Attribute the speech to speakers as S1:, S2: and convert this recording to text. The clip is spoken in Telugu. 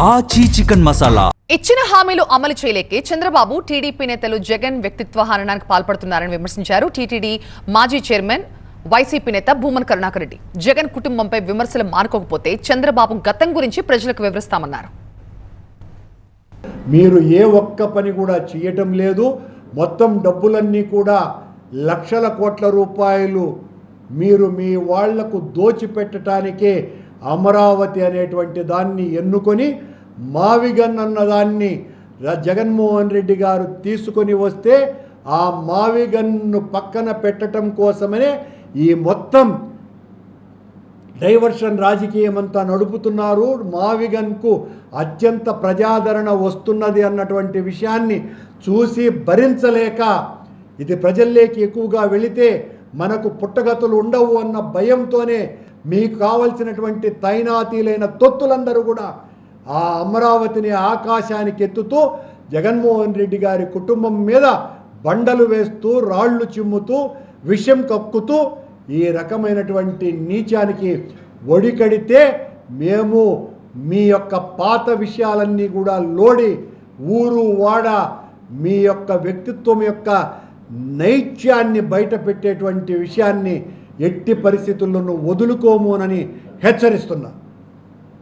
S1: ఆచి చికెన్ మసాలా.
S2: ఇచ్చిన హామీలు అమలు చేయలేకే చంద్రబాబు టీడీపీ నేతలు జగన్ వ్యక్తిత్వ హననానికి పాల్పడుతున్నారని విమర్శించారు. టీటీడీ మాజీ చైర్మన్ వైసీపీ నేత భూమన్ కరుణాకర్ రెడ్డి జగన్ కుటుంబంపై విమర్శలు మానుకోకపోతే చంద్రబాబు గతం గురించి ప్రజలకు వివరిస్తామన్నారు.
S3: మీరు ఏ ఒక్క పని కూడా చేయటం లేదు. మొత్తం డబ్బులన్నీ కూడా లక్షల కోట్ల రూపాయలు మీరు మీ వాళ్లకు దోచిపెట్టడానికే అమరావతి అనేటువంటి దాన్ని ఎన్నుకొని మావిగన్ అన్నదాన్ని జగన్మోహన్ రెడ్డి గారు తీసుకొని వస్తే ఆ మావిగన్ను పక్కన పెట్టడం కోసమనే ఈ మొత్తం డైవర్షన్ రాజకీయం అంతా నడుపుతున్నారు. మావిగన్కు అత్యంత ప్రజాదరణ వస్తున్నది అన్నటువంటి విషయాన్ని చూసి భరించలేక ఇది ప్రజల్లోకి ఎక్కువగా వెళితే మనకు పుట్టగతులు ఉండవు అన్న భయంతోనే మీకు కావలసినటువంటి తైనాతీలైన తొత్తులందరూ కూడా ఆ అమరావతిని ఆకాశానికి ఎత్తుతూ జగన్మోహన్ రెడ్డి గారి కుటుంబం మీద బండలు వేస్తూ రాళ్లు చిమ్ముతూ విషం కక్కుతూ ఈ రకమైనటువంటి నీచానికి ఒడికడితే మేము మీ యొక్క పాత విషయాలన్నీ కూడా లోడి ఊరు వాడ మీ యొక్క వ్యక్తిత్వం యొక్క నైత్యాన్ని బయట పెట్టేటువంటి విషయాన్ని ఎట్టి పరిస్థితుల్లోనూ వదులుకోమోనని హెచ్చరిస్తున్నా.